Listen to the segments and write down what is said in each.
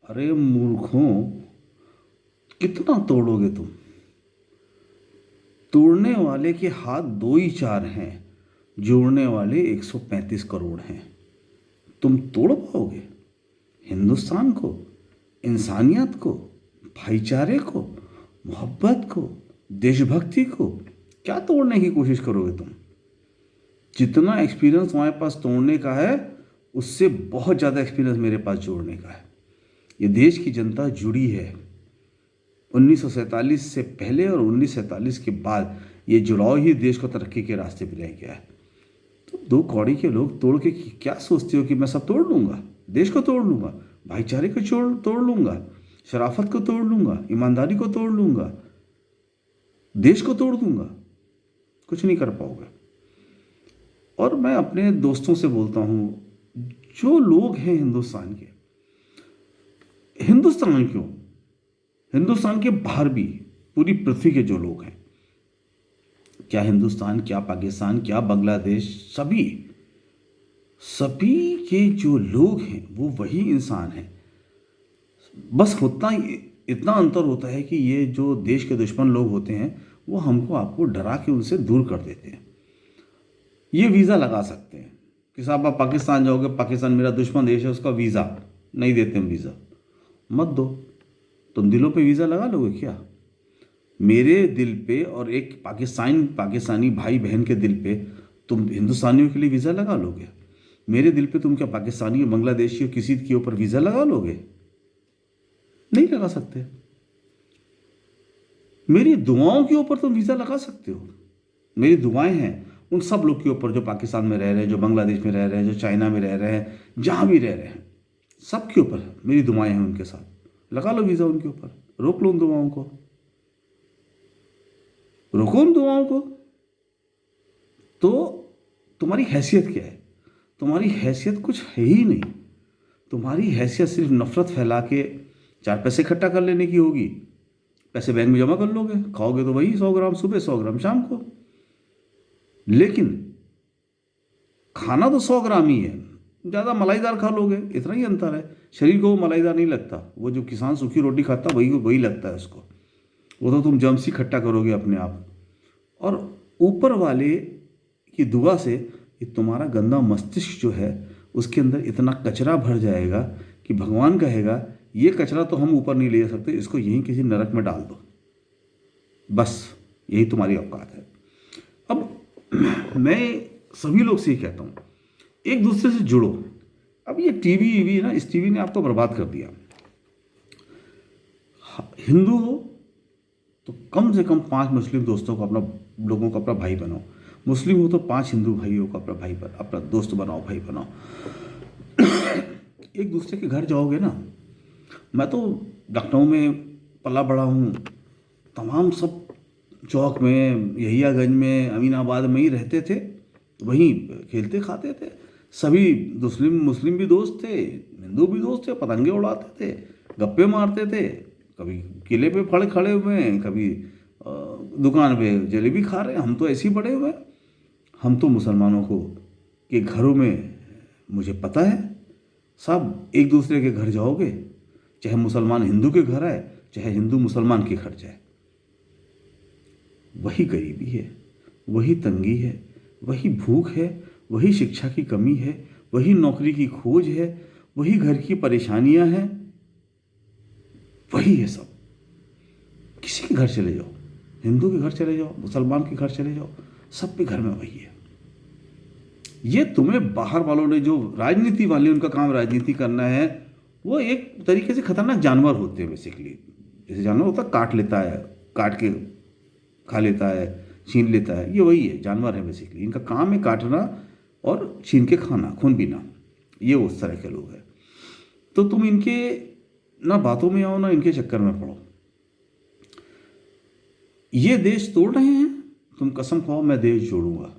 अरे मूर्खों, कितना तोड़ोगे तुम? तोड़ने वाले के हाथ दो ही चार हैं, जोड़ने वाले 135 करोड़ हैं। तुम तोड़ पाओगे हिंदुस्तान को, इंसानियत को, भाईचारे को, मोहब्बत को, देशभक्ति को? क्या तोड़ने की कोशिश करोगे तुम? जितना एक्सपीरियंस तुम्हारे पास तोड़ने का है, उससे बहुत ज़्यादा एक्सपीरियंस मेरे पास जोड़ने का है। ये देश की जनता जुड़ी है। 1947 से पहले और 1947 के बाद ये जुड़ाव ही देश को तरक्की के रास्ते पर ले गया है। तो दो कौड़ी के लोग तोड़ के क्या सोचते हो कि मैं सब तोड़ लूँगा? देश को तोड़ लूँगा, भाईचारे को तोड़ लूँगा, शराफत को तोड़ लूँगा, ईमानदारी को तोड़ लूँगा, देश को तोड़ दूँगा? कुछ नहीं कर पाओगे। और मैं अपने दोस्तों से बोलता हूँ, जो लोग हैं हिंदुस्तान के, हिंदुस्तान क्यों, हिंदुस्तान के बाहर भी पूरी पृथ्वी के जो लोग हैं, क्या हिंदुस्तान, क्या पाकिस्तान, क्या बांग्लादेश, सभी सभी के जो लोग हैं वो वही इंसान हैं। बस होता इतना अंतर होता है कि ये जो देश के दुश्मन लोग होते हैं वो हमको आपको डरा के उनसे दूर कर देते हैं। ये वीज़ा लगा सकते हैं कि साहब आप पाकिस्तान जाओगे, पाकिस्तान मेरा दुश्मन देश है, उसका वीज़ा नहीं देते हम, वीज़ा मत दो। तुम दिलों पे वीज़ा लगा लोगे क्या? मेरे दिल पे और एक पाकिस्तानी भाई बहन के दिल पे तुम हिंदुस्तानियों के लिए वीज़ा लगा लोगे? मेरे दिल पे तुम क्या पाकिस्तानी और बांग्लादेशी और किसी के ऊपर वीज़ा लगा लोगे? नहीं लगा सकते। मेरी दुआओं के ऊपर तुम वीज़ा लगा सकते हो। मेरी दुआएं हैं उन सब लोग के ऊपर जो पाकिस्तान में रह रहे हैं, जो बांग्लादेश में रह रहे हैं, जो चाइना में रह रहे हैं, जहाँ भी रह रहे हैं, सब के ऊपर मेरी दुआएं हैं। उनके साथ लगा लो वीज़ा, उनके ऊपर रोक लो उन दुआओं को, रोको उन दुआओं को। तो तुम्हारी हैसियत क्या है? तुम्हारी हैसियत कुछ है ही नहीं। तुम्हारी हैसियत सिर्फ नफरत फैला के चार पैसे इकट्ठा कर लेने की होगी। पैसे बैंक में जमा कर लोगे, खाओगे तो वही 100 ग्राम सुबह 100 ग्राम शाम को, लेकिन खाना तो 100 ग्राम ही है। ज़्यादा मलाईदार खा लोगे, इतना ही अंतर है। शरीर को वो मलाईदार नहीं लगता, वो जो किसान सूखी रोटी खाता वही वही लगता है उसको। वो तो तुम जम्स इकट्ठा करोगे अपने आप। और ऊपर वाले की दुआ से ये तुम्हारा गंदा मस्तिष्क जो है उसके अंदर इतना कचरा भर जाएगा कि भगवान कहेगा ये कचरा तो हम ऊपर नहीं ले सकते, इसको यहीं किसी नरक में डाल दो। बस यही तुम्हारी औकात है। अब मैं सभी लोग से ही कहता हूँ, एक दूसरे से जुड़ो। अब ये टीवी वीवी ना, इस टीवी ने आपको बर्बाद कर दिया। हिंदू हो तो कम से कम 5 मुस्लिम दोस्तों को अपना, लोगों को अपना भाई बनाओ। मुस्लिम हो तो 5 हिंदू भाइयों को अपना भाई अपना दोस्त बनाओ, भाई बनाओ। एक दूसरे के घर जाओगे ना, मैं तो लखनऊ में पला बड़ा हूँ, तमाम सब चौक में, यहियागंज में, अमीनाबाद में ही रहते थे, वहीं खेलते खाते थे। सभी मुस्लिम मुस्लिम भी दोस्त थे, हिंदू भी दोस्त थे, पतंगे उड़ाते थे, गप्पे मारते थे, कभी किले पे फड़ खड़े हुए हैं, कभी दुकान पे जलेबी खा रहे हैं। हम तो ऐसे ही बड़े हुए। हम तो मुसलमानों को के घरों में, मुझे पता है, सब एक दूसरे के घर जाओगे, चाहे मुसलमान हिंदू के घर आए, चाहे हिंदू मुसलमान के घर जाए, वही गरीबी है, वही तंगी है, वही भूख है, वही शिक्षा की कमी है, वही नौकरी की खोज है, वही घर की परेशानियां हैं, वही है सब। किसी के घर चले जाओ, हिंदू के घर चले जाओ, मुसलमान के घर चले जाओ, सब के घर में वही है। ये तुम्हें बाहर वालों ने, जो राजनीति वाले, उनका काम राजनीति करना है, वो एक तरीके से खतरनाक जानवर होते हैं बेसिकली। जैसे जानवर होता है, काट लेता है, काट के खा लेता है, छीन लेता है, ये वही है, जानवर है बेसिकली। इनका काम है काटना और छीन के खाना, खून पीना। ये उस तरह के लोग हैं। तो तुम इनके ना बातों में आओ, ना इनके चक्कर में पड़ो। ये देश तोड़ रहे हैं, तुम कसम खाओ मैं देश जोड़ूंगा।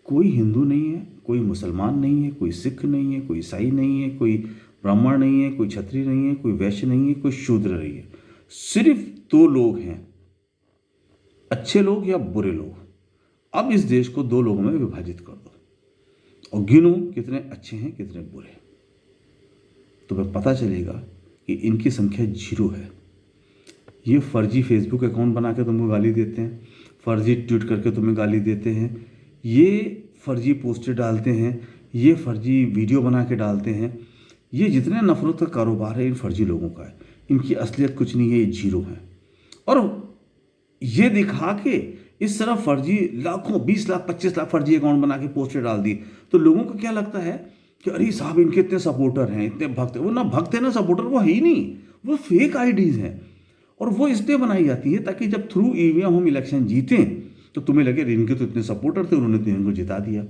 कोई हिंदू नहीं है, कोई मुसलमान नहीं है, कोई सिख नहीं है, कोई ईसाई नहीं है, कोई ब्राह्मण नहीं है, कोई क्षत्रिय नहीं है, कोई वैश्य नहीं है, कोई शूद्र नहीं है। सिर्फ 2 लोग हैं, अच्छे लोग या बुरे लोग। अब इस देश को 2 लोगों में विभाजित कर दो और गिनो कितने अच्छे हैं, कितने बुरे हैं। तुम्हें पता चलेगा कि इनकी संख्या 0 है। ये फर्जी फेसबुक अकाउंट बना के तुमको गाली देते हैं, फर्जी ट्वीट करके तुम्हें गाली देते हैं, ये फर्जी पोस्टर डालते हैं, ये फर्जी वीडियो बना के डालते हैं। ये जितने नफरत का कारोबार है इन फर्जी लोगों का है। इनकी असलियत कुछ नहीं है, ये 0 है। और ये दिखा के इस तरह फर्जी लाखों 20 लाख 25 लाख फर्जी अकाउंट बना के पोस्टर डाल दी, तो लोगों को क्या लगता है कि अरे साहब इनके इतने सपोर्टर हैं, इतने भक्त हैं। वो ना भक्त है ना सपोर्टर, वो है ही नहीं, वो फेक आईडीज़ हैं। और वो इसलिए बनाई जाती है ताकि जब थ्रू ईवीएम हम इलेक्शन जीतें तो तुम्हें लगे इनके तो इतने सपोर्टर थे, उन्होंने तो इनको जिता दिया।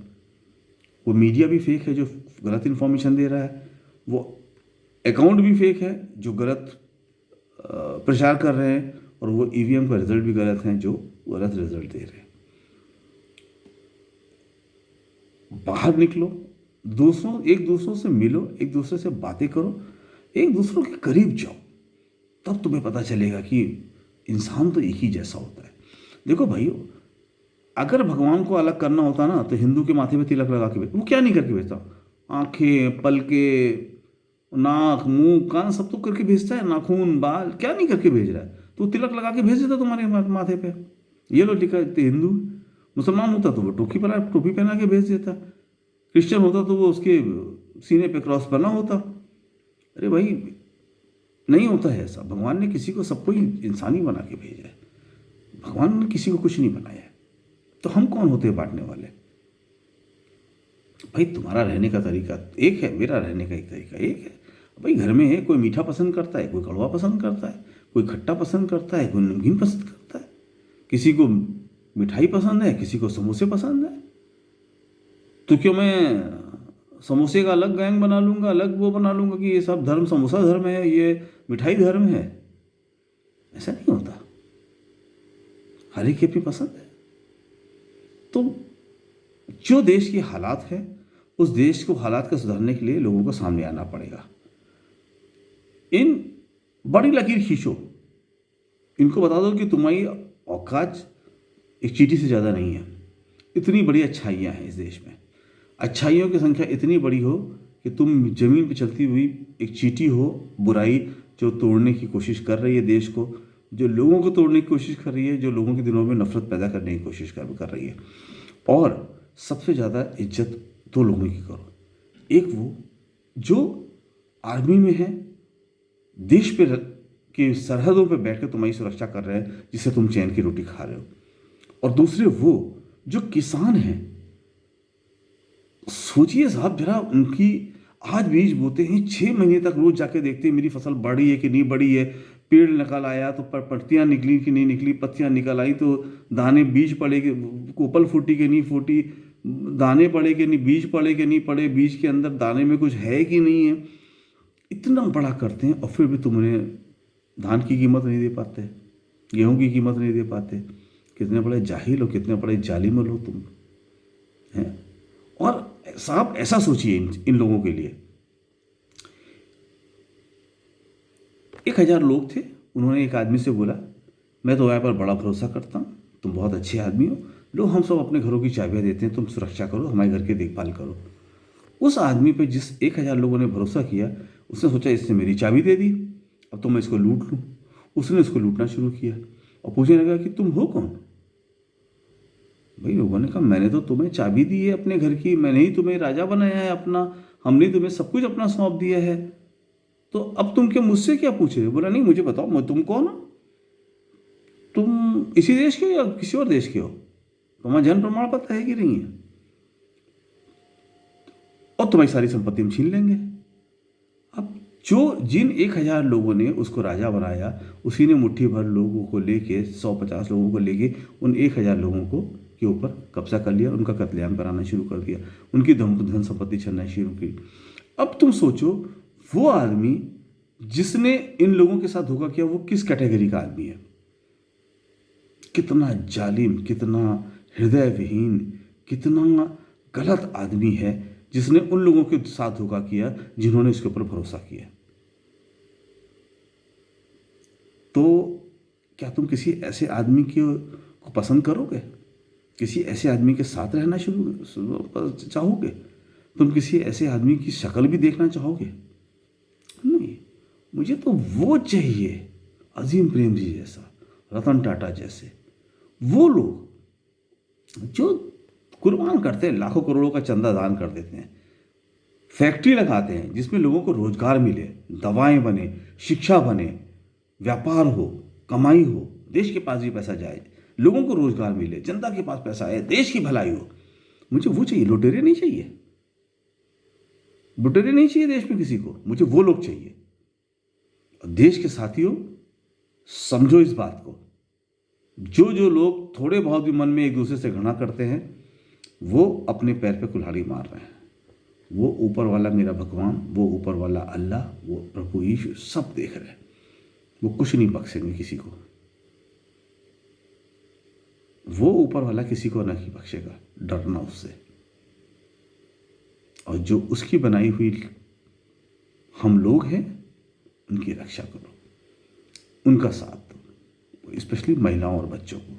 वो मीडिया भी फेक है जो गलत इन्फॉर्मेशन दे रहा है, वो अकाउंट भी फेक है जो गलत प्रचार कर रहे हैं, और वो ईवीएम का रिजल्ट भी गलत हैं जो गलत रिजल्ट दे रहे हैं। बाहर निकलो, एक दूसरों से मिलो, एक दूसरे से बातें करो, एक दूसरों के करीब जाओ, तब तुम्हें पता चलेगा कि इंसान तो एक ही जैसा होता है। देखो भाइयों, अगर भगवान को अलग करना होता ना तो हिंदू के माथे पे तिलक लगा के वो क्या नहीं करके भेजता? आंखें, पलके, नाक, मुंह, कान सब तो करके भेजता है, नाखून, बाल, क्या नहीं करके भेज रहा है? तो तिलक लगा के भेज देता तुम्हारे माथे पे। ये लो लिखा है हिंदू। मुसलमान होता तो वो टोपी पहना के भेज देता। क्रिश्चियन होता तो वो उसके सीने पे क्रॉस बना होता। अरे भाई, नहीं होता है ऐसा। भगवान ने किसी को, सबको ही इंसानी बना के भेजा है। भगवान ने किसी को कुछ नहीं बनाया है, तो हम कौन होते हैं बांटने वाले? भाई तुम्हारा रहने का तरीका एक है, मेरा रहने का एक तरीका एक है। भाई घर में है, कोई मीठा पसंद करता है, कोई कड़वा पसंद करता है, कोई खट्टा पसंद करता है, कोई नमकीन पसंद करता है, किसी को मिठाई पसंद है, किसी को समोसे पसंद है। तो क्यों मैं समोसे का अलग गैंग बना लूँगा, अलग वो बना लूँगा कि ये सब धर्म समोसा धर्म है, ये मिठाई धर्म है? ऐसा नहीं होता। हर एक की अपनी पसंद है। तो जो देश के हालात है, उस देश को हालात को सुधारने के लिए लोगों को सामने आना पड़ेगा। इन बड़ी लकीर खींचो, इनको बता दो कि तुम्हारी औकात एक चींटी से ज़्यादा नहीं है। इतनी बड़ी अच्छाइयाँ हैं इस देश में, अच्छाइयों की संख्या इतनी बड़ी हो कि तुम जमीन पर चलती हुई एक चींटी हो, बुराई जो तोड़ने की कोशिश कर रही है देश को, जो लोगों को तोड़ने की कोशिश कर रही है, जो लोगों के दिलों में नफरत पैदा करने की कोशिश कर रही है। और सबसे ज़्यादा इज्जत 2 लोगों की करो। एक वो जो आर्मी में है, देश पे की सरहदों पे बैठकर तुम्हारी सुरक्षा कर रहे हैं, जिससे तुम चैन की रोटी खा रहे हो। और दूसरे वो जो किसान हैं। सोचिए साहब जरा, उनकी आज बीज बोते हैं, 6 महीने तक रोज जाके देखते हैं मेरी फसल बढ़ी है कि नहीं बढ़ी है, पेड़ निकल आया तो पत्तियां निकली कि नहीं निकली, पत्तियां निकल आई तो दाने, बीज पड़े कि कोपल फूटी कि नहीं फूटी, दाने पड़े कि नहीं, बीज पड़े कि नहीं पड़े, बीज के अंदर दाने में कुछ है कि नहीं है। इतना बड़ा करते हैं और फिर भी तुम उन्हें धान की कीमत नहीं दे पाते, गेहूं की कीमत नहीं दे पाते। कितने बड़े जाहिल हो, कितने बड़े जालिम हो तुम हैं। और साहब ऐसा सोचिए इन लोगों के लिए, 1000 लोग थे। उन्होंने एक आदमी से बोला, मैं तो यहाँ पर बड़ा भरोसा करता हूँ, तुम बहुत अच्छे आदमी हो, लो हम सब अपने घरों की चाबियाँ देते हैं, तुम सुरक्षा करो, हमारे घर की देखभाल करो। उस आदमी पे जिस 1000 लोगों ने भरोसा किया, उसने सोचा इसने मेरी चाबी दे दी, अब तो मैं इसको लूट लूँ। उसने इसको लूटना शुरू किया और पूछने लगा कि तुम हो कौन? भाई लोगों ने कहा, मैंने तो तुम्हें चाबी दी है अपने घर की, मैंने ही तुम्हें राजा बनाया है अपना, हमने तुम्हें सब कुछ अपना सौंप दिया है, तो अब तुम क्या मुझसे क्या पूछ रहे हो? बोला नहीं, मुझे बताओ, मैं तुम कौन हो? तुम इसी देश के हो या किसी और देश के हो? तुम्हारा जन्म प्रमाण पत्र है कि नहीं है? और तुम्हारी सारी संपत्ति हम छीन लेंगे। अब जिन 1000 लोगों ने उसको राजा बनाया, उसी ने मुट्ठी भर लोगों को लेके, 150 लोगों को लेके उन 1000 लोगों को के ऊपर कब्जा कर लिया, उनका कत्लेआम कराना शुरू कर दिया, उनकी धन संपत्ति छीनना शुरू की। अब तुम सोचो, वो आदमी जिसने इन लोगों के साथ धोखा किया, वो किस कैटेगरी का आदमी है? कितना जालिम, कितना हृदय विहीन, कितना गलत आदमी है जिसने उन लोगों के साथ धोखा किया जिन्होंने इसके ऊपर भरोसा किया। तो क्या तुम किसी ऐसे आदमी को पसंद करोगे? किसी ऐसे आदमी के साथ रहना चाहोगे? तुम किसी ऐसे आदमी की शक्ल भी देखना चाहोगे? मुझे तो वो चाहिए, अजीम प्रेम जी जैसा, रतन टाटा जैसे, वो लोग जो कुर्बान करते हैं, लाखों करोड़ों का चंदा दान कर देते हैं, फैक्ट्री लगाते हैं जिसमें लोगों को रोजगार मिले, दवाएं बने, शिक्षा बने, व्यापार हो, कमाई हो, देश के पास भी पैसा जाए, लोगों को रोजगार मिले, जनता के पास पैसा आए, देश की भलाई हो। मुझे वो चाहिए, लुटेरे नहीं चाहिए, लुटेरे नहीं चाहिए देश में किसी को, मुझे वो लोग चाहिए। और देश के साथियों, समझो इस बात को, जो जो लोग थोड़े बहुत भी मन में एक दूसरे से घृणा करते हैं, वो अपने पैर पे कुल्हाड़ी मार रहे हैं। वो ऊपर वाला मेरा भगवान, वो ऊपर वाला अल्लाह, वो प्रभु यीशु सब देख रहे हैं। वो कुछ नहीं बख्शेंगे किसी को, वो ऊपर वाला किसी को नहीं बख्शेगा, डरना उससे। और जो उसकी बनाई हुई हम लोग हैं, उनकी रक्षा करो, उनका साथ दो, स्पेशली महिलाओं और बच्चों को।